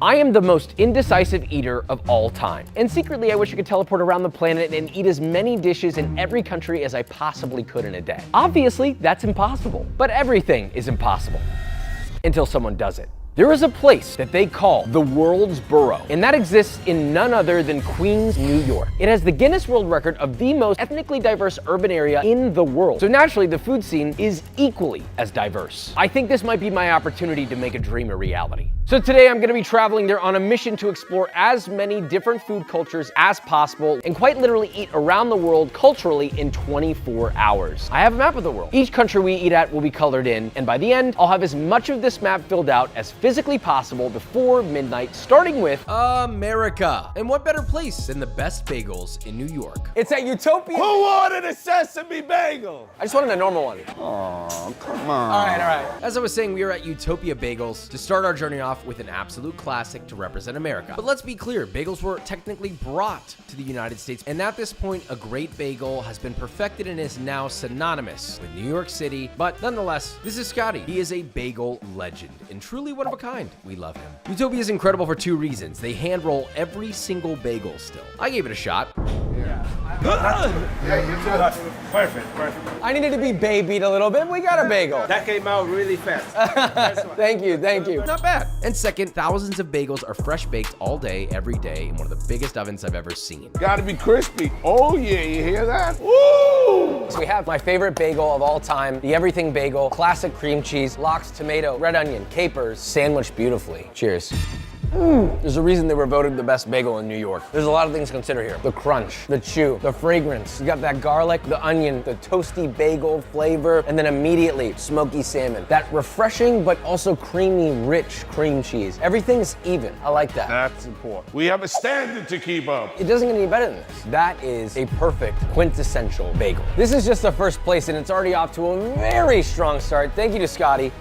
I am the most indecisive eater of all time. And secretly, I wish I could teleport around the planet and eat as many dishes in every country as I possibly could in a day. Obviously, that's impossible. But everything is impossible until someone does it. There is a place that they call the world's borough, and that exists in none other than Queens, New York. It has the Guinness World Record of the most ethnically diverse urban area in the world. So naturally, the food scene is equally as diverse. I think this might be my opportunity to make a dream a reality. So today I'm gonna be traveling there on a mission to explore as many different food cultures as possible and quite literally eat around the world culturally in 24 hours. I have a map of the world. Each country we eat at will be colored in, and by the end, I'll have as much of this map filled out as physically possible before midnight, starting with America. And what better place than the best bagels in New York? It's at Utopia. Who wanted a sesame bagel? I just wanted a normal one. Oh, come on. All right. As I was saying, we are at Utopia Bagels to start our journey off with an absolute classic to represent America. But let's be clear, bagels were technically brought to the United States, and at this point, a great bagel has been perfected and is now synonymous with New York City. But nonetheless, this is Scotty. He is a bagel legend and truly one of a kind. We love him. Utopia is incredible for two reasons. They hand roll every single bagel still. I gave it a shot. Yeah, you too. Perfect. I needed to be babied a little bit. We got a bagel. That came out really fast. Thank you. Not bad. And second, thousands of bagels are fresh baked all day, every day, in one of the biggest ovens I've ever seen. Gotta be crispy. Oh yeah, you hear that? Woo! So we have my favorite bagel of all time, the everything bagel, classic cream cheese, lox, tomato, red onion, capers, sandwiched beautifully. Cheers. There's a reason they were voted the best bagel in New York. There's a lot of things to consider here. The crunch, the chew, the fragrance. You got that garlic, the onion, the toasty bagel flavor, and then immediately smoky salmon. That refreshing but also creamy, rich cream cheese. Everything's even. I like that. That's important. We have a standard to keep up. It doesn't get any better than this. That is a perfect, quintessential bagel. This is just the first place, and it's already off to a very strong start. Thank you to Scotty.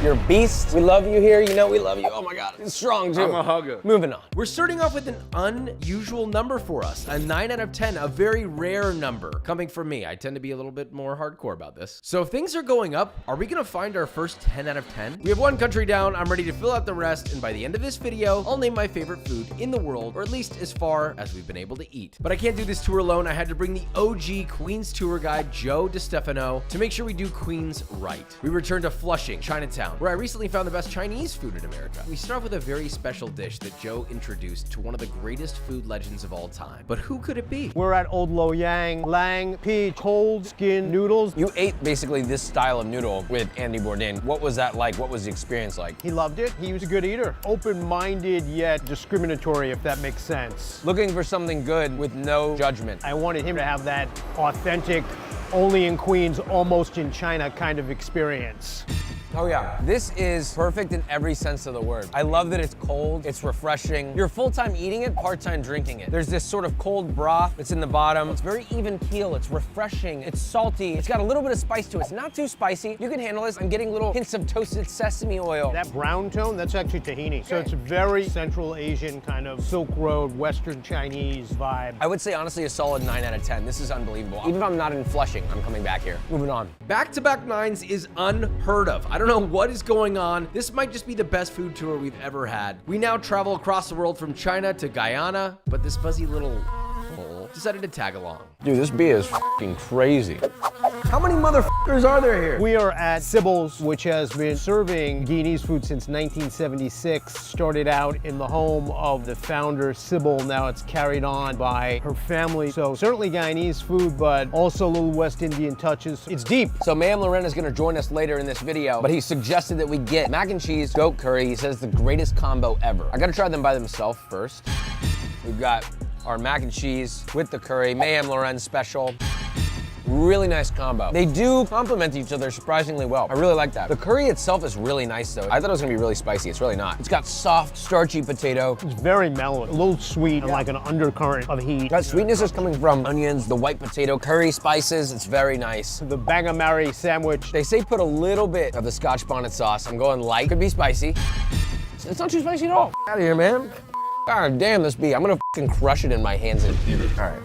You're a beast. We love you here. You know we love you. Oh my God, it's strong too. I'm a hugger. Moving on. We're starting off with an unusual number for us, a 9 out of 10, a very rare number. Coming from me, I tend to be a little bit more hardcore about this. So if things are going up, are we gonna find our first 10 out of 10? We have one country down, I'm ready to fill out the rest, and by the end of this video, I'll name my favorite food in the world, or at least as far as we've been able to eat. But I can't do this tour alone. I had to bring the OG Queens tour guide, Joe DiStefano, to make sure we do Queens right. We returned to Flushing, Chinatown, where I recently found the best Chinese food in America. We start with a very special dish that Joe introduced to one of the greatest food legends of all time. But who could it be? We're at Old Lo Yang, Lang Peach, cold skin noodles. You ate basically this style of noodle with Andy Bourdain. What was that like? What was the experience like? He loved it. He was a good eater. Open-minded yet discriminatory, if that makes sense. Looking for something good with no judgment. I wanted him to have that authentic, only in Queens, almost in China kind of experience. Oh yeah, this is perfect in every sense of the word. I love that it's cold, it's refreshing. You're full-time eating it, part-time drinking it. There's this sort of cold broth that's in the bottom. It's very even keel, it's refreshing, it's salty. It's got a little bit of spice to it. It's not too spicy. You can handle this. I'm getting little hints of toasted sesame oil. That brown tone, that's actually tahini. So it's a very Central Asian kind of Silk Road, Western Chinese vibe. I would say honestly a solid 9 out of 10. This is unbelievable. Even if I'm not in Flushing, I'm coming back here. Moving on. Back-to-back 9s is unheard of. I don't know what is going on. This might just be the best food tour we've ever had. We now travel across the world from China to Guyana, but this fuzzy little hole decided to tag along. Dude, this beer is f***ing crazy. How many motherfuckers are there here? We are at Sybil's, which has been serving Guyanese food since 1976. Started out in the home of the founder, Sybil. Now it's carried on by her family. So certainly Guyanese food, but also little West Indian touches. It's deep. So Mayim Loren is gonna join us later in this video, but he suggested that we get mac and cheese, goat curry. He says the greatest combo ever. I gotta try them by themselves first. We've got our mac and cheese with the curry, Mayim Loren special. Really nice combo. They do complement each other surprisingly well. I really like that. The curry itself is really nice though. I thought it was gonna be really spicy. It's really not. It's got soft, starchy potato. It's very mellow, a little sweet, and like an undercurrent of heat. That sweetness is coming from onions, the white potato, curry spices. It's very nice. The Bangamari sandwich. They say put a little bit of the Scotch bonnet sauce. I'm going light. Could be spicy. It's not too spicy at all. Out of here, man. God damn this beef. I'm gonna fucking crush it in my hands. All right.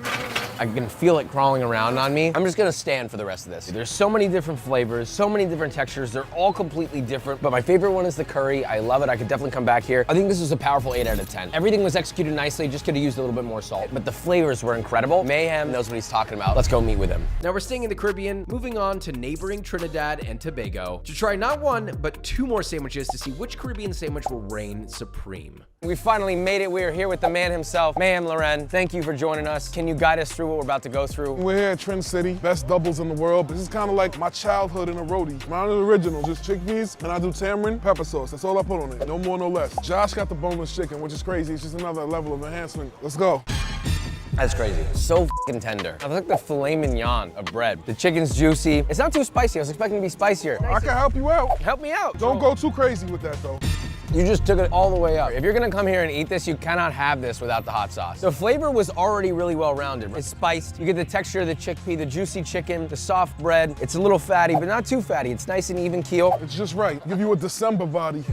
I can feel it crawling around on me. I'm just gonna stand for the rest of this. There's so many different flavors, so many different textures. They're all completely different, but my favorite one is the curry. I love it. I could definitely come back here. I think this is a powerful 8 out of 10. Everything was executed nicely, just could have used a little bit more salt, but the flavors were incredible. Mayhem knows what he's talking about. Let's go meet with him. Now we're staying in the Caribbean, moving on to neighboring Trinidad and Tobago to try not one, but 2 more sandwiches to see which Caribbean sandwich will reign supreme. We finally made it. We are here with the man himself, Mayhem Loren. Thank you for joining us. Can you guide us through what we're about to go through? We're here at Trin City, best doubles in the world. This is kind of like my childhood in a roadie. Mine is original, just chickpeas, and I do tamarind pepper sauce. That's all I put on it, no more, no less. Josh got the boneless chicken, which is crazy. It's just another level of enhancement. Let's go. That's crazy. So f***ing tender. I like the filet mignon of bread. The chicken's juicy. It's not too spicy. I was expecting it to be spicier. I can help you out. Help me out. Don't go too crazy with that, though. You just took it all the way up. If you're gonna come here and eat this, you cannot have this without the hot sauce. The flavor was already really well-rounded. It's spiced. You get the texture of the chickpea, the juicy chicken, the soft bread. It's a little fatty, but not too fatty. It's nice and even keel. It's just right. Give you a December body.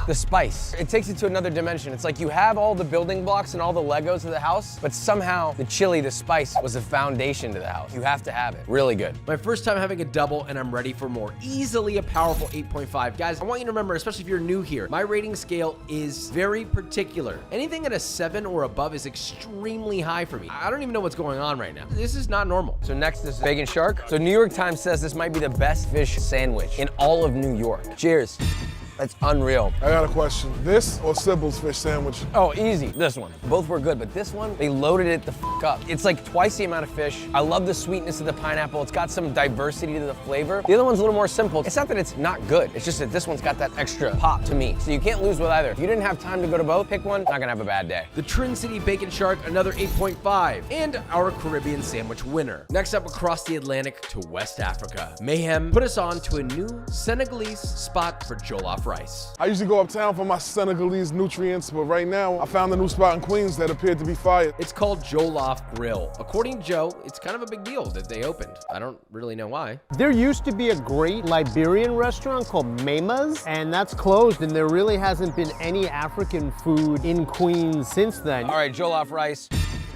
The spice, it takes it to another dimension. It's like you have all the building blocks and all the Legos of the house, but somehow the chili, the spice, was the foundation to the house. You have to have it. Really good. My first time having a double, and I'm ready for more. Easily a powerful 8.5. Guys, I want you to remember, especially if you're new here, my rating scale is very particular. Anything at a 7 or above is extremely high for me. I don't even know what's going on right now. This is not normal. So next is bacon shark. So New York Times says this might be the best fish sandwich in all of New York. Cheers. That's unreal. I got a question. This or Sybil's fish sandwich? Oh, easy. This one. Both were good, but this one, they loaded it the f up. It's like twice the amount of fish. I love the sweetness of the pineapple. It's got some diversity to the flavor. The other one's a little more simple. It's not that it's not good. It's just that this one's got that extra pop to me. So you can't lose with either. If you didn't have time to go to both, pick one, not gonna have a bad day. The Trin City Bacon Shark, another 8.5, and our Caribbean sandwich winner. Next up, across the Atlantic to West Africa, Mayhem put us on to a new Senegalese spot for jollof rice. I usually go uptown for my Senegalese nutrients, but right now I found a new spot in Queens that appeared to be fire. It's called Jollof Grill. According to Joe, it's kind of a big deal that they opened. I don't really know why. There used to be a great Liberian restaurant called Mama's, and that's closed, and there really hasn't been any African food in Queens since then. All right, jollof rice.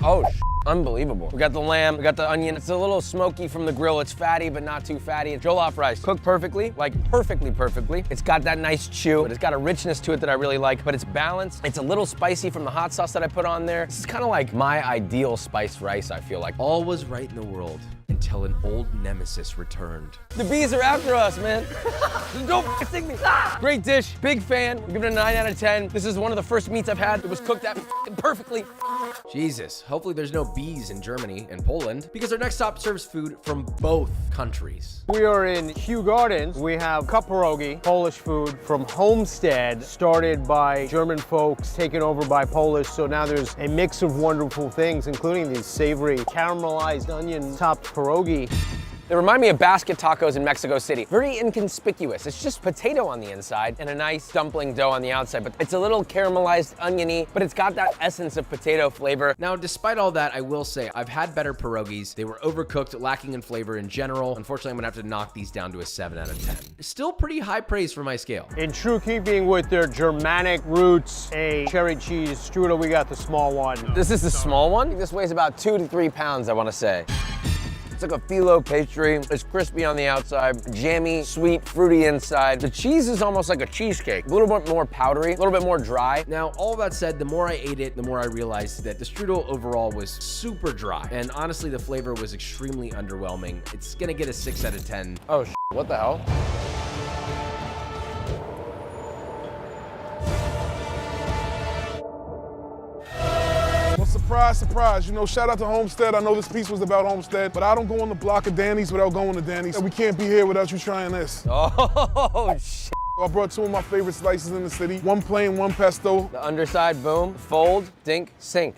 Oh, unbelievable. We got the lamb, we got the onion. It's a little smoky from the grill. It's fatty, but not too fatty. Jollof rice, cooked perfectly, like perfectly. It's got that nice chew, but it's got a richness to it that I really like, but it's balanced. It's a little spicy from the hot sauce that I put on there. This is kind of like my ideal spiced rice, I feel like. All was right in the world until an old nemesis returned. The bees are after us, man. Don't sting me. Great dish, big fan. We're giving it a 9 out of 10. This is one of the first meats I've had that was cooked that perfectly. Jesus, hopefully there's no bees in Germany and Poland, because our next stop serves food from both countries. We are in Kew Gardens. We have cup pierogi, Polish food from Homestead, started by German folks, taken over by Polish. So now there's a mix of wonderful things, including these savory caramelized onion-topped pierogi. They remind me of basket tacos in Mexico City. Very inconspicuous. It's just potato on the inside and a nice dumpling dough on the outside, but it's a little caramelized, oniony, but it's got that essence of potato flavor. Now, despite all that, I will say I've had better pierogies. They were overcooked, lacking in flavor in general. Unfortunately, I'm gonna have to knock these down to a 7 out of 10. Still pretty high praise for my scale. In true keeping with their Germanic roots, a cherry cheese strudel, we got the small one. This is the small one. This weighs about 2 to 3 pounds, I wanna say. It's like a phyllo pastry. It's crispy on the outside, jammy, sweet, fruity inside. The cheese is almost like a cheesecake. A little bit more powdery, a little bit more dry. Now, all that said, the more I ate it, the more I realized that the strudel overall was super dry. And honestly, the flavor was extremely underwhelming. It's gonna get a 6 out of 10. Oh, what the hell? Well, surprise, surprise. You know, shout out to Homestead. I know this piece was about Homestead, but I don't go on the block of Danny's without going to Danny's. And we can't be here without you trying this. Oh, shit. I brought 2 of my favorite slices in the city. One plain, one pesto. The underside, boom, fold, dink, sink.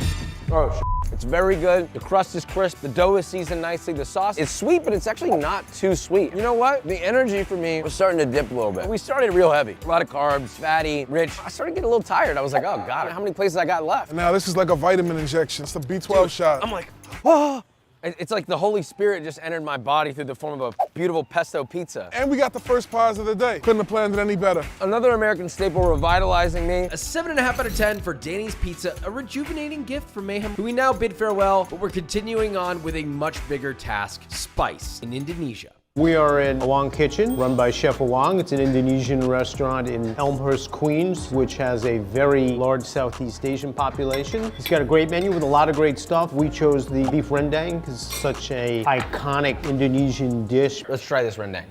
Oh, shit. It's very good. The crust is crisp. The dough is seasoned nicely. The sauce is sweet, but it's actually not too sweet. You know what? The energy for me was starting to dip a little bit. We started real heavy. A lot of carbs, fatty, rich. I started getting a little tired. I was like, oh God, how many places I got left? Now this is like a vitamin injection. It's a B12 shot. I'm like, oh, It's like the Holy Spirit just entered my body through the form of a beautiful pesto pizza. And we got the first pies of the day. Couldn't have planned it any better. Another American staple revitalizing me. A 7.5 out of 10 for Danny's Pizza, a rejuvenating gift for Mayhem, who we now bid farewell, but we're continuing on with a much bigger task, spice in Indonesia. We are in Awang Kitchen, run by Chef Awang. It's an Indonesian restaurant in Elmhurst, Queens, which has a very large Southeast Asian population. He's got a great menu with a lot of great stuff. We chose the beef rendang because it's such an iconic Indonesian dish. Let's try this rendang.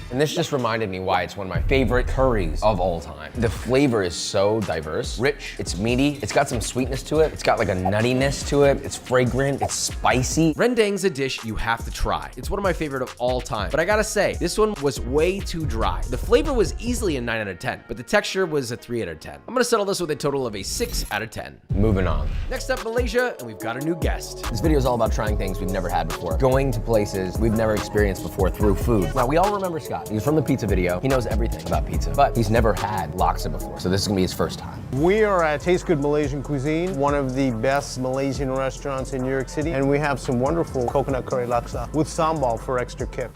And this just reminded me why it's one of my favorite curries of all time. The flavor is so diverse, rich, it's meaty, it's got some sweetness to it, it's got like a nuttiness to it, it's fragrant, it's spicy. Rendang's a dish you have to try. It's one of my favorite of all time, but I gotta say, this one was way too dry. The flavor was easily a 9 out of 10, but the texture was a 3 out of 10. I'm gonna settle this with a total of a 6 out of 10. Moving on. Next up, Malaysia, and we've got a new guest. This video is all about trying things we've never had before. Going to places we've never experienced before through food. Now, we all remember Scott. He's from the pizza video. He knows everything about pizza, but he's never had laksa before, so this is gonna be his first time. We are at Taste Good Malaysian Cuisine, one of the best Malaysian restaurants in New York City, and we have some wonderful coconut curry laksa with sambal for extra kick.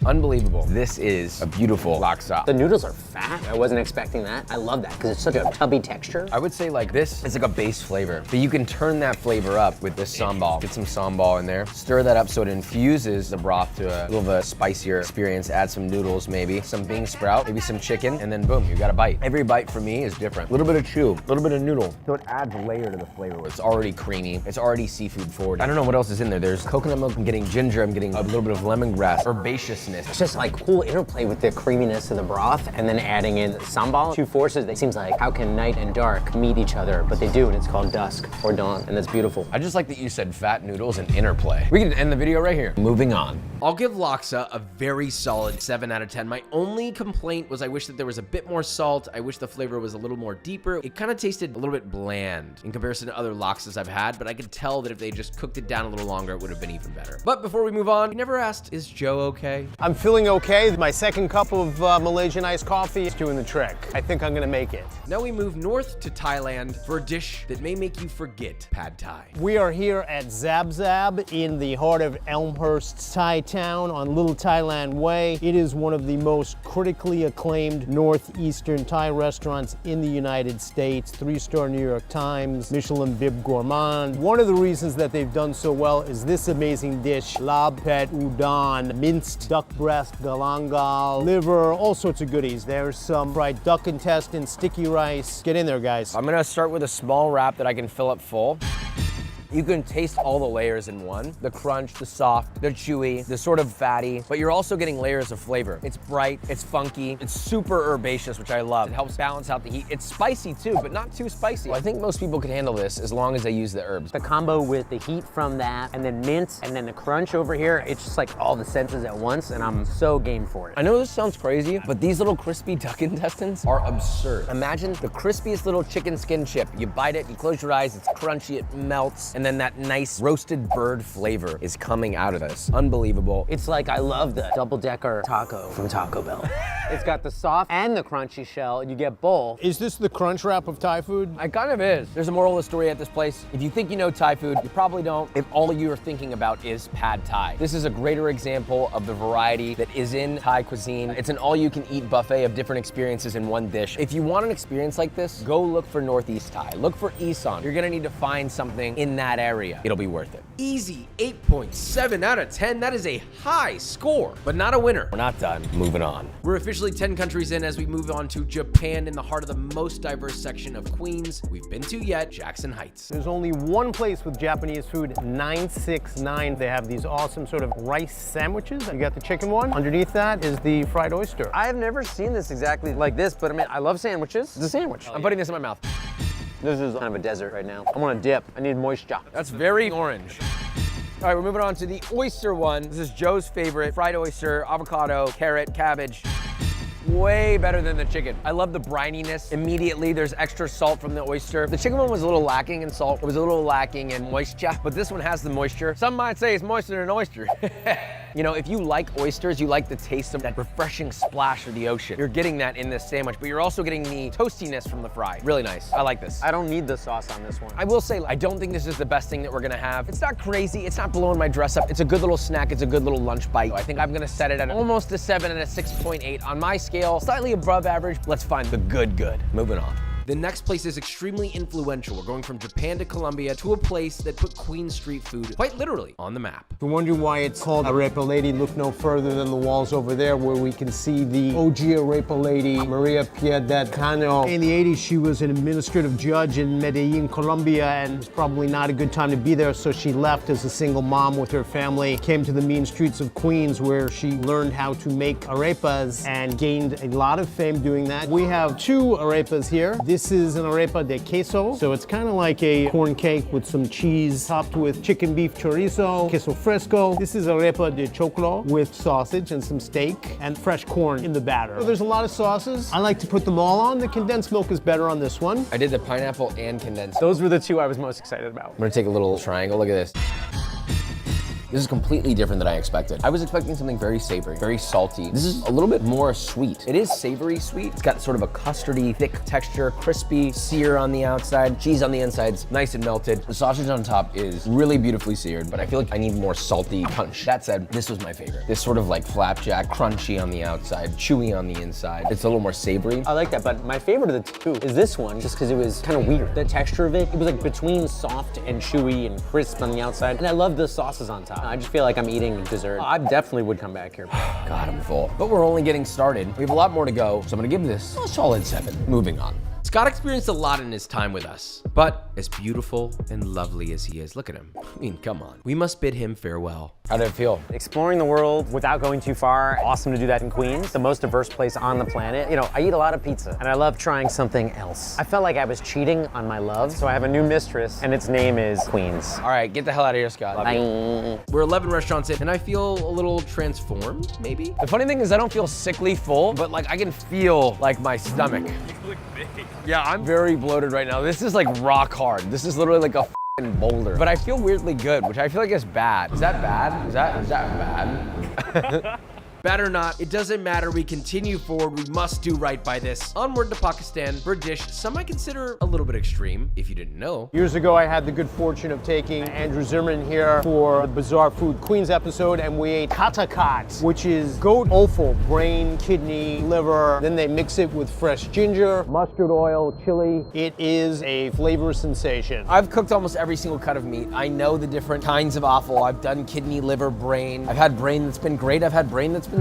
Unbelievable. This is a beautiful laksa. The noodles are fat. I wasn't expecting that. I love that because it's such a tubby texture. I would say like this is like a base flavor, but you can turn that flavor up with this sambal. Get some sambal in there, stir that up so it infuses the broth to a little bit of a spicier experience. Add some noodles maybe, some bean sprout, maybe some chicken, and then boom, you got a bite. Every bite for me is different. A little bit of chew, a little bit of noodle. So it adds a layer to the flavor. It's already creamy. It's already seafood forward. I don't know what else is in there. There's coconut milk, I'm getting ginger, I'm getting a little bit of lemongrass, herbaceousness. It's just like cool interplay with the creaminess of the broth and then adding in sambal. Two forces that seems like how can night and dark meet each other, but they do, and it's called dusk or dawn, and that's beautiful. I just like that you said fat noodles and interplay. We can end the video right here. Moving on. I'll give laksa a very solid 7 out of 10. My only complaint was I wish that there was a bit more salt. I wish the flavor was a little more deeper. It kind of tasted a little bit bland in comparison to other laksas I've had, but I could tell that if they just cooked it down a little longer, it would have been even better. But before we move on, we never asked, is Joe okay? I'm feeling okay. My second cup of Malaysian iced coffee is doing the trick. I think I'm gonna make it. Now we move north to Thailand for a dish that may make you forget pad thai. We are here at Zab Zab in the heart of Elmhurst, Thai town on Little Thailand Way. It is one of the most critically acclaimed northeastern Thai restaurants in the United States. 3-star New York Times, Michelin Bib Gourmand. One of the reasons that they've done so well is this amazing dish, Lab Pet Udon, minced duck breast, galangal, liver, all sorts of goodies. There's some fried duck intestines, sticky rice. Get in there, guys. I'm gonna start with a small wrap that I can fill up full. You can taste all the layers in one. The crunch, the soft, the chewy, the sort of fatty, but you're also getting layers of flavor. It's bright, it's funky, it's super herbaceous, which I love. It helps balance out the heat. It's spicy too, but not too spicy. I think most people can handle this as long as they use the herbs. The combo with the heat from that and then mince and then the crunch over here, it's just like all the senses at once, and I'm so game for it. I know this sounds crazy, but these little crispy duck intestines are absurd. Imagine the crispiest little chicken skin chip. You bite it, you close your eyes, it's crunchy, it melts, and then that nice roasted bird flavor is coming out of this. Unbelievable. It's like I love the double-decker taco from Taco Bell. It's got the soft and the crunchy shell, and you get both. Is this the crunch wrap of Thai food? It kind of is. There's a moral of the story at this place. If you think you know Thai food, you probably don't if all you are thinking about is pad Thai. This is a greater example of the variety that is in Thai cuisine. It's an all-you-can-eat buffet of different experiences in one dish. If you want an experience like this, go look for Northeast Thai. Look for Isan. You're gonna need to find something in that area. It'll be worth it. Easy 8.7 out of 10. That is a high score, but not a winner. We're not done. Moving on. We're officially 10 countries in as we move on to Japan in the heart of the most diverse section of Queens we've been to yet, Jackson Heights. There's only one place with Japanese food, 969. They have these awesome sort of rice sandwiches. You got the chicken one. Underneath that is the fried oyster. I have never seen this exactly like this, but I mean, I love sandwiches. It's a sandwich. I'm putting this in my mouth. This is kind of a desert right now. I want a dip. I need moisture. That's very orange. All right, we're moving on to the oyster one. This is Joe's favorite. Fried oyster, avocado, carrot, cabbage. Way better than the chicken. I love the brininess. Immediately, there's extra salt from the oyster. The chicken one was a little lacking in salt. It was a little lacking in moisture, but this one has the moisture. Some might say it's moister than an oyster. You know, if you like oysters, you like the taste of that refreshing splash of the ocean. You're getting that in this sandwich, but you're also getting the toastiness from the fry. Really nice. I like this. I don't need the sauce on this one. I will say, I don't think this is the best thing that we're gonna have. It's not crazy, it's not blowing my dress up. It's a good little snack, it's a good little lunch bite. I think I'm gonna set it at almost a 7 and a 6.8 on my scale, slightly above average. Let's find the good. Moving on. The next place is extremely influential. We're going from Japan to Colombia to a place that put Queen Street food quite literally on the map. If you're wondering why it's called Arepa Lady, look no further than the walls over there where we can see the OG Arepa Lady, Maria Piedad Cano. In the 80s, she was an administrative judge in Medellin, Colombia, and it was probably not a good time to be there, so she left as a single mom with her family, came to the mean streets of Queens where she learned how to make arepas and gained a lot of fame doing that. We have 2 arepas here. This is an arepa de queso, so it's kind of like a corn cake with some cheese topped with chicken beef chorizo, queso fresco. This is arepa de choclo with sausage and some steak and fresh corn in the batter. So there's a lot of sauces. I like to put them all on. The condensed milk is better on this one. I did the pineapple and condensed. Those were the 2 I was most excited about. I'm gonna take a little triangle, look at this. This is completely different than I expected. I was expecting something very savory, very salty. This is a little bit more sweet. It is savory sweet. It's got sort of a custardy, thick texture, crispy, sear on the outside, cheese on the inside's nice and melted. The sausage on top is really beautifully seared, but I feel like I need more salty punch. That said, this was my favorite. This sort of like flapjack, crunchy on the outside, chewy on the inside. It's a little more savory. I like that, but my favorite of the 2 is this one, just because it was kind of weird. The texture of it, it was like between soft and chewy and crisp on the outside, and I love the sauces on top. I just feel like I'm eating dessert. I definitely would come back here. God, I'm full. But we're only getting started. We have a lot more to go, so I'm gonna give this a solid 7. Moving on. Scott experienced a lot in his time with us, but as beautiful and lovely as he is, look at him. I mean, come on. We must bid him farewell. How did it feel? Exploring the world without going too far. Awesome to do that in Queens, the most diverse place on the planet. You know, I eat a lot of pizza, and I love trying something else. I felt like I was cheating on my love, so I have a new mistress, and its name is Queens. All right, get the hell out of here, Scott. Bye. We're 11 restaurants in, and I feel a little transformed, maybe? The funny thing is I don't feel sickly full, but like I can feel like my stomach. You look big. Yeah, I'm very bloated right now. This is like rock hard. This is literally like a f***ing boulder. But I feel weirdly good, which I feel like is bad. Is that bad? Is that bad? Bad or not, it doesn't matter. We continue forward. We must do right by this. Onward to Pakistan for a dish some might consider a little bit extreme, if you didn't know. Years ago, I had the good fortune of taking Andrew Zimmerman here for the Bizarre Food Queens episode, and we ate katakat, which is goat offal, brain, kidney, liver. Then they mix it with fresh ginger, mustard oil, chili. It is a flavor sensation. I've cooked almost every single cut of meat. I know the different kinds of offal. I've done kidney, liver, brain. I've had brain that's been great. I've had brain that's been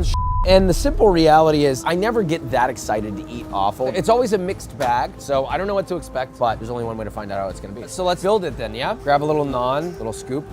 and the simple reality is I never get that excited to eat offal. It's always a mixed bag, so I don't know what to expect, but there's only one way to find out how it's gonna be. So let's build it then, yeah? Grab a little naan, little scoop.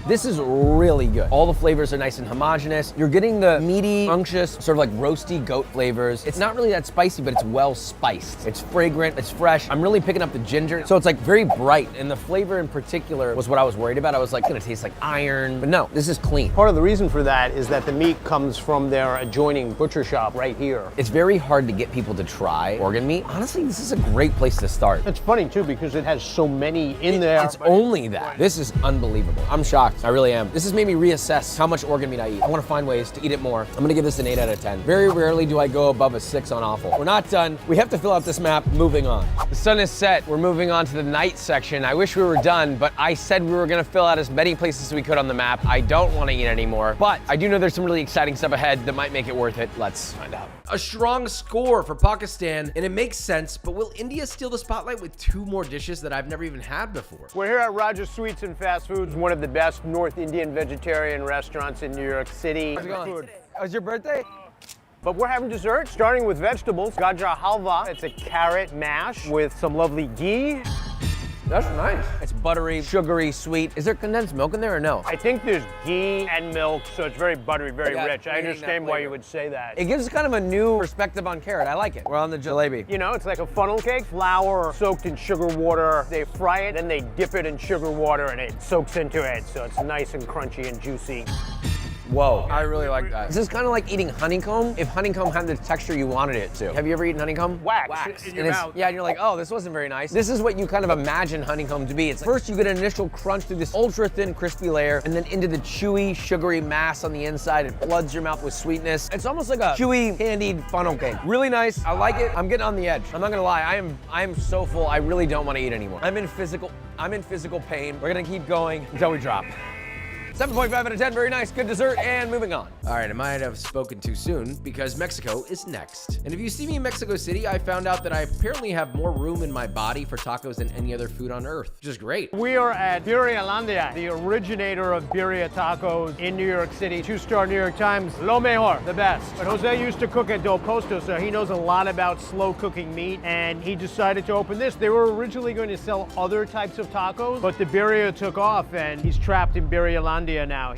This is really good. All the flavors are nice and homogeneous. You're getting the meaty, unctuous, sort of like roasty goat flavors. It's not really that spicy, but it's well spiced. It's fragrant, it's fresh. I'm really picking up the ginger. So it's like very bright, and the flavor in particular was what I was worried about. I was like, it's gonna taste like iron, but no, this is clean. Part of the reason for that is that the meat comes from their adjoining butcher shop right here. It's very hard to get people to try organ meat. Honestly, this is a great place to start. It's funny too, because it has so many in there. It's only that. This is unbelievable. I'm shocked. I really am. This has made me reassess how much organ meat I eat. I want to find ways to eat it more. I'm gonna give this an 8 out of 10. Very rarely do I go above a 6 on offal. We're not done. We have to fill out this map. Moving on. The sun is set. We're moving on to the night section. I wish we were done, but I said we were gonna fill out as many places as we could on the map. I don't want to eat anymore, but I do know there's some really exciting stuff ahead that might make it worth it. Let's find out. A strong score for Pakistan, and it makes sense, but will India steal the spotlight with 2 more dishes that I've never even had before? We're here at Raj's Sweets and Fast Foods, one of the best North Indian vegetarian restaurants in New York City. How's it going? Oh, it's your birthday? But we're having dessert, starting with vegetables. Gajra halwa, it's a carrot mash with some lovely ghee. That's nice. It's buttery, sugary, sweet. Is there condensed milk in there or no? I think there's ghee and milk, so it's very buttery, very Yeah, rich. I getting understand that why flavor. you would say that. It gives kind of a new perspective on carrot. I like it. We're on the jalebi. You know, it's like a funnel cake, flour soaked in sugar water. They fry it, then they dip it in sugar water, and it soaks into it, so it's nice and crunchy and juicy. Whoa, I really like that. This is kind of like eating honeycomb if honeycomb had the texture you wanted it to. Have you ever eaten honeycomb? Wax in your mouth. Yeah, and you're like, oh, this wasn't very nice. This is what you kind of imagine honeycomb to be. It's like, first you get an initial crunch through this ultra thin crispy layer, and then into the chewy, sugary mass on the inside. It floods your mouth with sweetness. It's almost like a chewy, candied funnel cake. Really nice. I like it. I'm getting on the edge. I'm not gonna lie. I am so full. I really don't want to eat anymore. I'm in physical pain. We're gonna keep going until we drop. 7.5 out of 10, very nice, good dessert, and moving on. All right, I might have spoken too soon because Mexico is next. And if you see me in Mexico City, I found out that I apparently have more room in my body for tacos than any other food on earth, which is great. We are at Birrialandia, the originator of birria tacos in New York City. 2-star New York Times, lo mejor, the best. But Jose used to cook at Del Posto, so he knows a lot about slow cooking meat, and he decided to open this. They were originally going to sell other types of tacos, but the birria took off, and he's trapped in Birrialandia now.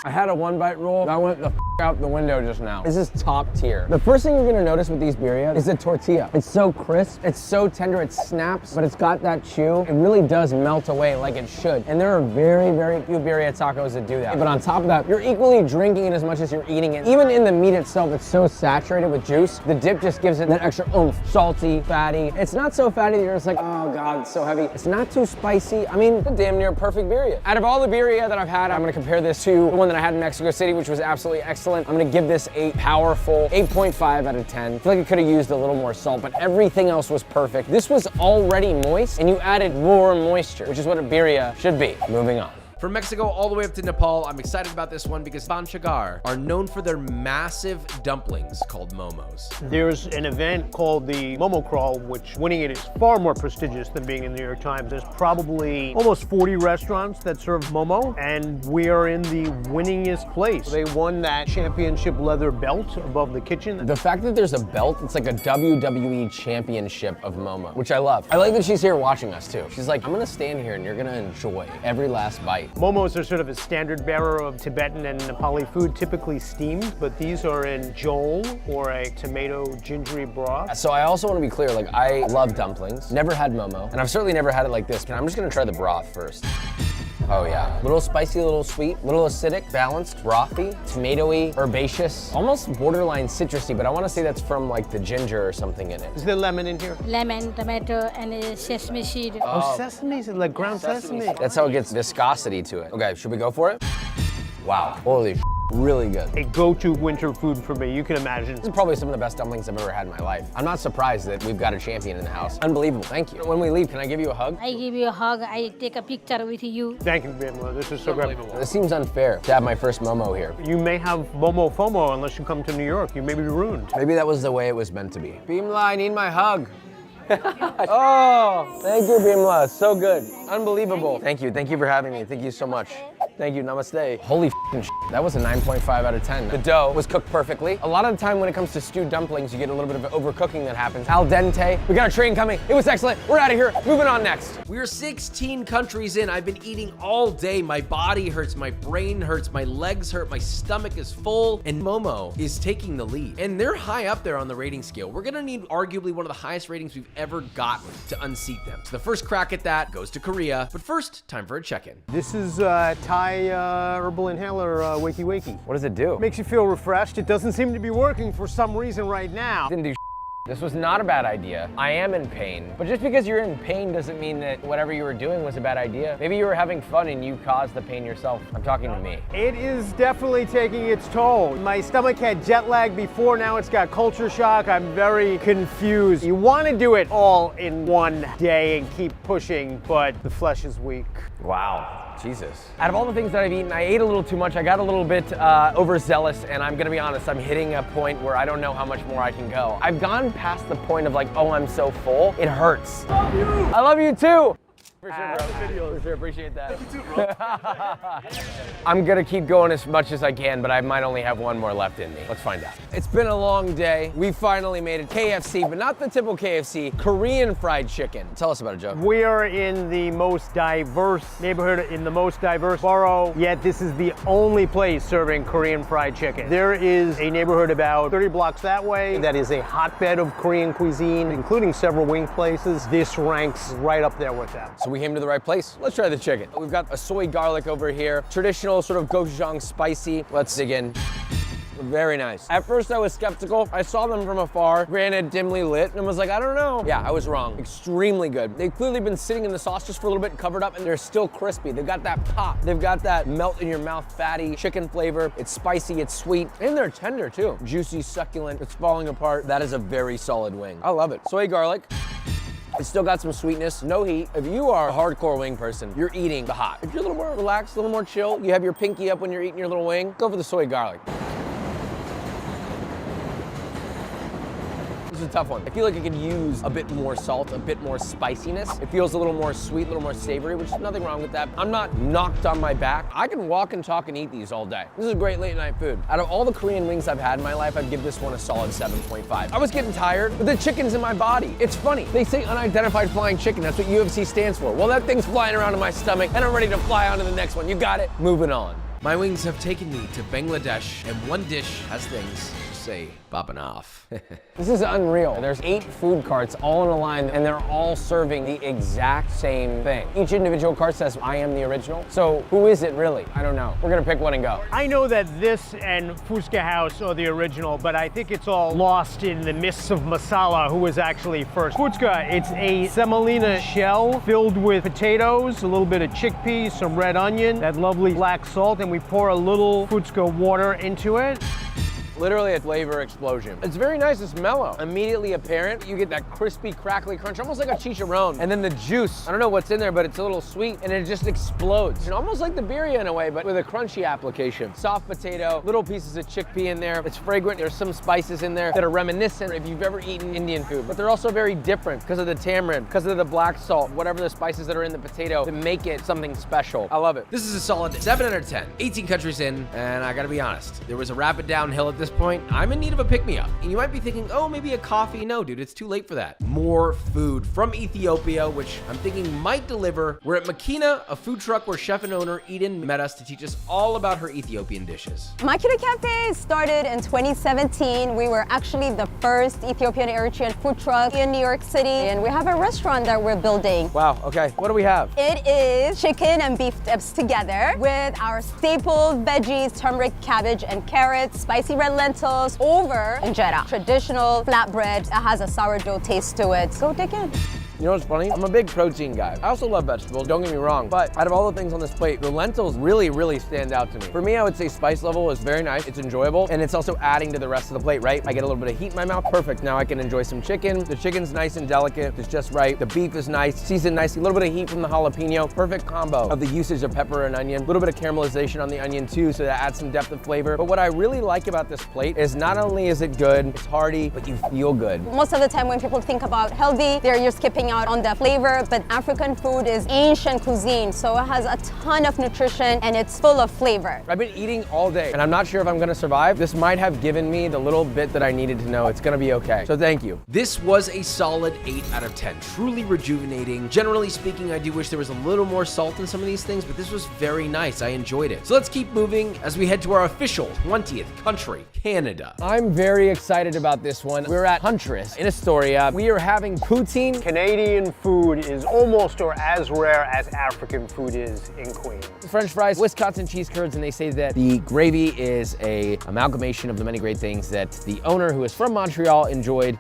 I had a one-bite rule that went the out the window just now. This is top tier. The first thing you're gonna notice with these birrias is the tortilla. It's so crisp, it's so tender, it snaps, but it's got that chew. It really does melt away like it should. And there are very, very few birria tacos that do that. But on top of that, you're equally drinking it as much as you're eating it. Even in the meat itself, it's so saturated with juice. The dip just gives it that extra oomph. Salty, fatty. It's not so fatty that you're just like, oh God, it's so heavy. It's not too spicy. I mean, it's a damn near perfect birria. Out of all the birria that I've had, I'm gonna compare this to the one that I had in Mexico City, which was absolutely excellent. I'm gonna give this a powerful 8.5 out of 10. I feel like it could have used a little more salt, but everything else was perfect. This was already moist, and you added more moisture, which is what a birria should be. Moving on. From Mexico all the way up to Nepal, I'm excited about this one because Banchagar are known for their massive dumplings called momos. There's an event called the Momo Crawl, which winning it is far more prestigious than being in the New York Times. There's probably almost 40 restaurants that serve momo, and we are in the winningest place. They won that championship leather belt above the kitchen. The fact that there's a belt, it's like a WWE championship of momo, which I love. I like that she's here watching us too. She's like, I'm gonna stand here and you're gonna enjoy every last bite. Momos are sort of a standard bearer of Tibetan and Nepali food, typically steamed, but these are in jol, or a tomato gingery broth. So I also want to be clear, like I love dumplings, never had momo, and I've certainly never had it like this, but I'm just gonna try the broth first. Oh yeah, little spicy, little sweet, little acidic, balanced, brothy, tomatoey, herbaceous, almost borderline citrusy, but I want to say that's from like the ginger or something in it. Is there lemon in here? Lemon, tomato, and sesame seed. Oh, sesame, like ground sesame. That's how it gets viscosity to it. Okay, should we go for it? Wow, holy sh**, really good. A go-to winter food for me, you can imagine. This is probably some of the best dumplings I've ever had in my life. I'm not surprised that we've got a champion in the house. Unbelievable, thank you. When we leave, can I give you a hug? I give you a hug, I take a picture with you. Thank you, Bimla. This is so great. This seems unfair to have my first momo here. You may have Momo FOMO unless you come to New York. You may be ruined. Maybe that was the way it was meant to be. Bimla, I need my hug. Oh, thank you, Bimla. So good. Unbelievable. Thank you for having me. Thank you so much. Thank you, namaste. Holy f***ing shit. That was a 9.5 out of 10. The dough was cooked perfectly. A lot of the time when it comes to stewed dumplings, you get a little bit of overcooking that happens. Al dente. We got a train coming. It was excellent. We're out of here. Moving on next. We're 16 countries in. I've been eating all day. My body hurts, my brain hurts, my legs hurt, my stomach is full, and Momo is taking the lead. And they're high up there on the rating scale. We're gonna need arguably one of the highest ratings we've ever gotten to unseat them. So the first crack at that goes to Korea. But first, time for a check-in. This is Thai herbal inhaler Wakey Wakey. What does it do? Makes you feel refreshed. It doesn't seem to be working for some reason right now. Didn't do This was not a bad idea. I am in pain. But just because you're in pain doesn't mean that whatever you were doing was a bad idea. Maybe you were having fun and you caused the pain yourself. I'm talking to me. It is definitely taking its toll. My stomach had jet lag before, now it's got culture shock. I'm very confused. You want to do it all in one day and keep pushing, but the flesh is weak. Wow. Jesus. Out of all the things that I've eaten, I ate a little too much. I got a little bit overzealous, and I'm gonna be honest, I'm hitting a point where I don't know how much more I can go. I've gone past the point of like, oh, I'm so full. It hurts. I love you. I love you too. For sure, bro. For sure, appreciate that. Thank you too, bro. I'm gonna keep going as much as I can, but I might only have one more left in me. Let's find out. It's been a long day. We finally made it. KFC, but not the typical KFC, Korean fried chicken. Tell us about it, Joe. We are in the most diverse neighborhood, in the most diverse borough, yet this is the only place serving Korean fried chicken. There is a neighborhood about 30 blocks that way that is a hotbed of Korean cuisine, including several wing places. This ranks right up there with them. So we came to the right place. Let's try the chicken. We've got a soy garlic over here, traditional sort of gochujang spicy. Let's dig in. Very nice. At first I was skeptical. I saw them from afar, granted dimly lit, and was like, I don't know. Yeah, I was wrong. Extremely good. They've clearly been sitting in the sauce just for a little bit, covered up, and they're still crispy. They've got that pop. They've got that melt in your mouth fatty chicken flavor. It's spicy, it's sweet, and they're tender too. Juicy, succulent, it's falling apart. That is a very solid wing. I love it. Soy garlic. It's still got some sweetness, no heat. If you are a hardcore wing person, you're eating the hot. If you're a little more relaxed, a little more chill, you have your pinky up when you're eating your little wing, go for the soy garlic. This is a tough one. I feel like it could use a bit more salt, a bit more spiciness. It feels a little more sweet, a little more savory, which is nothing wrong with that. I'm not knocked on my back. I can walk and talk and eat these all day. This is great late night food. Out of all the Korean wings I've had in my life, I'd give this one a solid 7.5. I was getting tired, but the chicken's in my body. It's funny. They say unidentified flying chicken. That's what UFC stands for. Well, that thing's flying around in my stomach, and I'm ready to fly on to the next one. You got it? Moving on. My wings have taken me to Bangladesh, and one dish has things to say bopping off. This is unreal. There's 8 food carts all in a line, and they're all serving the exact same thing. Each individual cart says, I am the original. So who is it really? I don't know. We're gonna pick one and go. I know that this and Fuska House are the original, but I think it's all lost in the mists of masala who was actually first. Fuska, it's a semolina shell filled with potatoes, a little bit of chickpeas, some red onion, that lovely black salt, and we pour a little Fuska water into it. Literally a flavor explosion. It's very nice, it's mellow. Immediately apparent, you get that crispy, crackly crunch, almost like a chicharron. And then the juice, I don't know what's in there, but it's a little sweet, and it just explodes. And almost like the birria in a way, but with a crunchy application. Soft potato, little pieces of chickpea in there. It's fragrant, there's some spices in there that are reminiscent if you've ever eaten Indian food. But they're also very different because of the tamarind, because of the black salt, whatever the spices that are in the potato that make it something special. I love it. This is a solid 7 out of 10. 18 countries in, and I gotta be honest, there was a rapid downhill at this point. I'm in need of a pick-me-up. And you might be thinking, oh, maybe a coffee. No, dude, it's too late for that. More food from Ethiopia, which I'm thinking might deliver. We're at Makina, a food truck where chef and owner Eden met us to teach us all about her Ethiopian dishes. Makina Cafe started in 2017. We were actually the first Ethiopian Eritrean food truck in New York City, and we have a restaurant that we're building. Wow, okay, what do we have? It is chicken and beef dips together with our staple veggies, turmeric, cabbage, and carrots, spicy red lentils, over injera. Traditional flatbread that has a sourdough taste to it. Go dig in. You know what's funny? I'm a big protein guy. I also love vegetables, don't get me wrong, but out of all the things on this plate, the lentils really, really stand out to me. For me, I would say spice level is very nice, it's enjoyable, and it's also adding to the rest of the plate, right? I get a little bit of heat in my mouth, perfect. Now I can enjoy some chicken. The chicken's nice and delicate, it's just right. The beef is nice, seasoned nicely, a little bit of heat from the jalapeno. Perfect combo of the usage of pepper and onion. A little bit of caramelization on the onion too, so that adds some depth of flavor. But what I really like about this plate is not only is it good, it's hearty, but you feel good. Most of the time when people think about healthy, you're skipping out on the flavor, but African food is ancient cuisine, so it has a ton of nutrition and it's full of flavor. I've been eating all day and I'm not sure if I'm gonna survive. This might have given me the little bit that I needed to know it's gonna be okay. So thank you. This was a solid 8 out of 10. Truly rejuvenating. Generally speaking, I do wish there was a little more salt in some of these things, but this was very nice. I enjoyed it. So let's keep moving as we head to our official 20th country, Canada. I'm very excited about this one. We're at Huntress in Astoria. We are having poutine. Canadian food is almost or as rare as African food is in Queens. French fries, Wisconsin cheese curds, and they say that the gravy is a amalgamation of the many great things that the owner, who is from Montreal, enjoyed.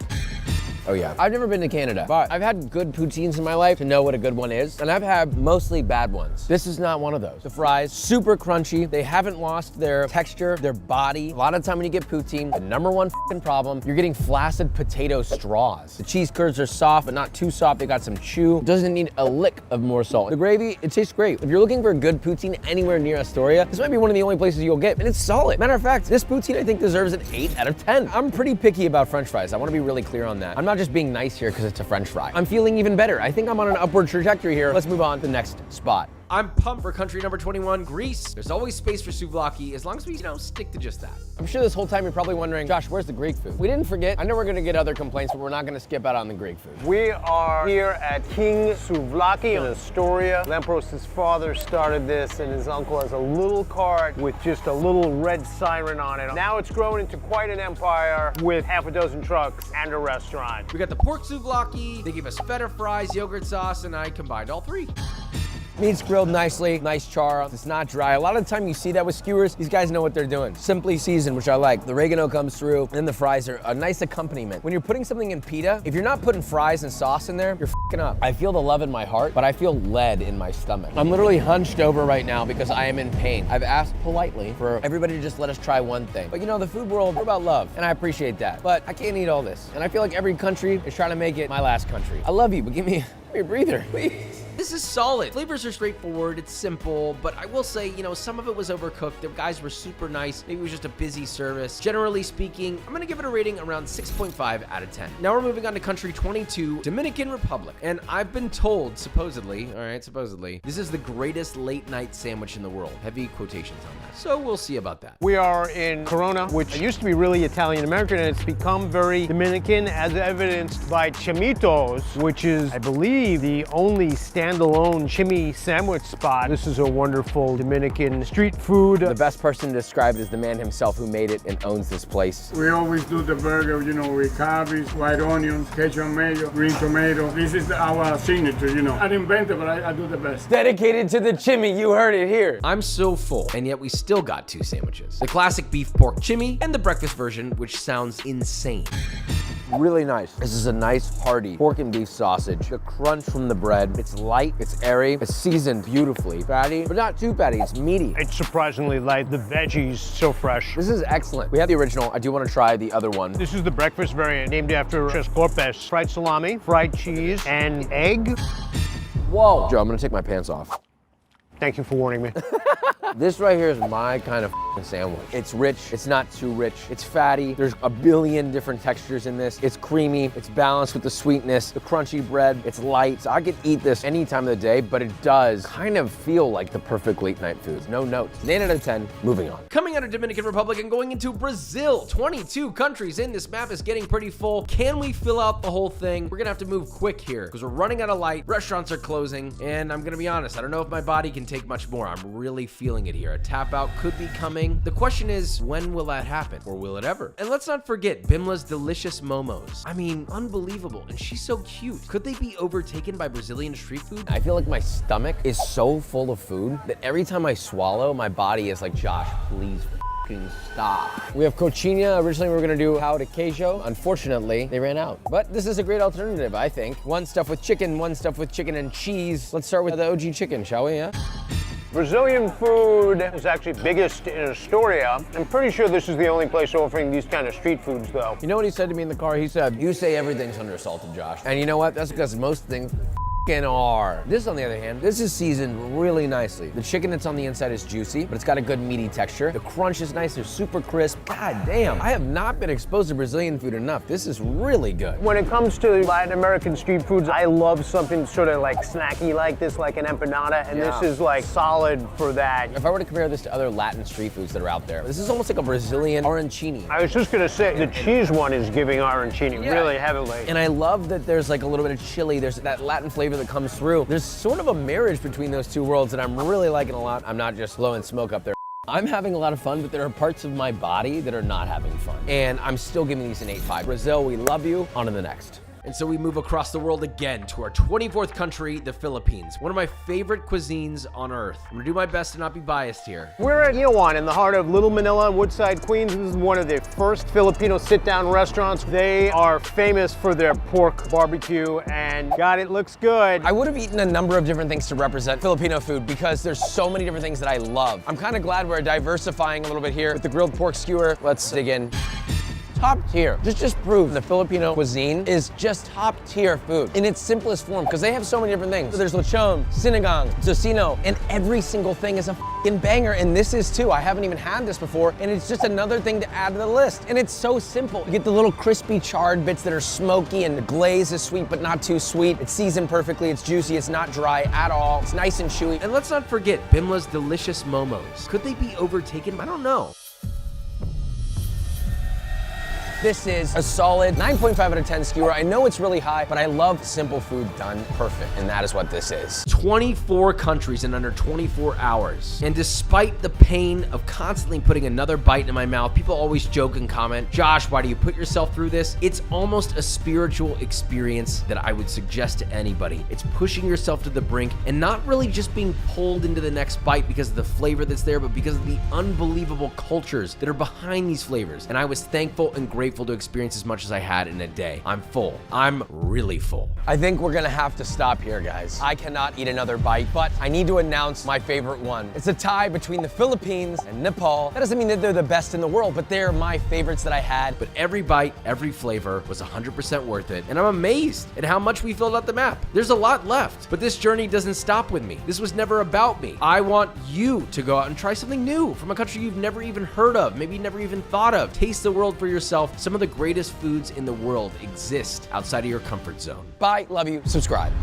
Oh yeah. I've never been to Canada, but I've had good poutines in my life to know what a good one is, and I've had mostly bad ones. This is not one of those. The fries, super crunchy. They haven't lost their texture, their body. A lot of the time when you get poutine, the number one problem, you're getting flaccid potato straws. The cheese curds are soft, but not too soft. They got some chew. Doesn't need a lick of more salt. The gravy, it tastes great. If you're looking for a good poutine anywhere near Astoria, this might be one of the only places you'll get, and it's solid. Matter of fact, this poutine I think deserves an 8 out of 10. I'm pretty picky about French fries. I wanna be really clear on that. I'm not just being nice here because it's a French fry. I'm feeling even better. I think I'm on an upward trajectory here. Let's move on to the next spot. I'm pumped for country number 21, Greece. There's always space for souvlaki as long as we, stick to just that. I'm sure this whole time you're probably wondering, Josh, where's the Greek food? We didn't forget. I know we're gonna get other complaints, but we're not gonna skip out on the Greek food. We are here at King Souvlaki in Astoria. Lampros' father started this, and his uncle has a little cart with just a little red siren on it. Now it's grown into quite an empire with half a dozen trucks and a restaurant. We got the pork souvlaki, they gave us feta fries, yogurt sauce, and I combined all three. Meat's grilled nicely, nice char. It's not dry. A lot of the time you see that with skewers, these guys know what they're doing. Simply seasoned, which I like. The oregano comes through, and the fries are a nice accompaniment. When you're putting something in pita, if you're not putting fries and sauce in there, you're f***ing up. I feel the love in my heart, but I feel lead in my stomach. I'm literally hunched over right now because I am in pain. I've asked politely for everybody to just let us try one thing. But the food world, we're about love, and I appreciate that. But I can't eat all this. And I feel like every country is trying to make it my last country. I love you, but give me a breather, please. This is solid. Flavors are straightforward, it's simple, but I will say, some of it was overcooked. The guys were super nice. Maybe it was just a busy service. Generally speaking, I'm gonna give it a rating around 6.5 out of 10. Now we're moving on to country 22, Dominican Republic. And I've been told, supposedly, this is the greatest late night sandwich in the world. Heavy quotations on that. So we'll see about that. We are in Corona, which used to be really Italian-American, and it's become very Dominican, as evidenced by Chimitos, which is, I believe, the only standalone chimney sandwich spot. This is a wonderful Dominican street food. The best person to describe it is the man himself who made it and owns this place. We always do the burger, with cabbage, white onions, ketchup mayo, green tomato. This is our signature, I didn't invent it, but I do the best. Dedicated to the chimney, you heard it here. I'm so full, and yet we still got 2 sandwiches. The classic beef pork chimney and the breakfast version, which sounds insane. Really nice. This is a nice, hearty pork and beef sausage. The crunch from the bread. It's light, it's airy, it's seasoned beautifully. Fatty, but not too fatty, it's meaty. It's surprisingly light. The veggies, so fresh. This is excellent. We have the original. I do want to try the other one. This is the breakfast variant, named after Tres Corpus. Fried salami, fried cheese, and egg. Whoa. Joe, I'm gonna take my pants off. Thank you for warning me. This right here is my kind of sandwich. It's rich, it's not too rich. It's fatty, there's a billion different textures in this. It's creamy, it's balanced with the sweetness, the crunchy bread, it's light. So I could eat this any time of the day, but it does kind of feel like the perfect late night food. No notes. 8 out of 10, moving on. Coming out of Dominican Republic and going into Brazil, 22 countries in. This map is getting pretty full. Can we fill out the whole thing? We're gonna have to move quick here because we're running out of light, restaurants are closing, and I'm gonna be honest, I don't know if my body can take much more. I'm really feeling it here. A tap out could be coming. The question is, when will that happen? Or will it ever? And let's not forget Bimla's delicious momos. I mean, unbelievable. And she's so cute. Could they be overtaken by Brazilian street food? I feel like my stomach is so full of food that every time I swallow, my body is like, Josh, please f***ing stop. We have cochinilla. Originally, we were gonna do pão de queijo. Unfortunately, they ran out. But this is a great alternative, I think. One stuffed with chicken, one stuffed with chicken and cheese. Let's start with the OG chicken, shall we, yeah? Brazilian food is actually biggest in Astoria. I'm pretty sure this is the only place offering these kind of street foods, though. You know what he said to me in the car? He said, you say everything's undersalted, Josh. And you know what? That's because most things are. This, on the other hand, this is seasoned really nicely. The chicken that's on the inside is juicy, but it's got a good meaty texture. The crunch is nice, they're super crisp. God damn, I have not been exposed to Brazilian food enough. This is really good. When it comes to Latin American street foods, I love something sort of like snacky like this, like an empanada, and this is like solid for that. If I were to compare this to other Latin street foods that are out there, this is almost like a Brazilian arancini. I was just gonna say, the cheese one is giving arancini really heavily. And I love that there's like a little bit of chili, there's that Latin flavor that comes through. There's sort of a marriage between those two worlds that I'm really liking a lot. I'm not just blowing smoke up there. I'm having a lot of fun, but there are parts of my body that are not having fun. And I'm still giving these an 8.5. Brazil, we love you. On to the next. And so we move across the world again to our 24th country, the Philippines. One of my favorite cuisines on earth. I'm gonna do my best to not be biased here. We're at Iwan in the heart of Little Manila, Woodside, Queens. This is one of the first Filipino sit-down restaurants. They are famous for their pork barbecue, and God, it looks good. I would have eaten a number of different things to represent Filipino food because there's so many different things that I love. I'm kind of glad we're diversifying a little bit here with the grilled pork skewer. Let's dig in. top tier. This just proves the Filipino cuisine is just top tier food in its simplest form, because they have so many different things. So there's lechon, sinigang, tocino, and every single thing is a f***ing banger, and this is too. I haven't even had this before, and it's just another thing to add to the list. And it's so simple. You get the little crispy charred bits that are smoky, and the glaze is sweet but not too sweet. It's seasoned perfectly, it's juicy, it's not dry at all. It's nice and chewy. And let's not forget Bimla's delicious momos. Could they be overtaken? I don't know. This is a solid 9.5 out of 10 skewer. I know it's really high, but I love simple food done perfect, and that is what this is. 24 countries in under 24 hours. And despite the pain of constantly putting another bite in my mouth, people always joke and comment, Josh, why do you put yourself through this? It's almost a spiritual experience that I would suggest to anybody. It's pushing yourself to the brink and not really just being pulled into the next bite because of the flavor that's there, but because of the unbelievable cultures that are behind these flavors. And I was thankful and grateful to experience as much as I had in a day. I'm full. I'm really full. I think we're gonna have to stop here, guys. I cannot eat another bite, but I need to announce my favorite one. It's a tie between the Philippines and Nepal. That doesn't mean that they're the best in the world, but they're my favorites that I had. But every bite, every flavor was 100% worth it. And I'm amazed at how much we filled out the map. There's a lot left, but this journey doesn't stop with me. This was never about me. I want you to go out and try something new from a country you've never even heard of, maybe never even thought of. Taste the world for yourself. Some of the greatest foods in the world exist outside of your comfort zone. Bye, love you, subscribe.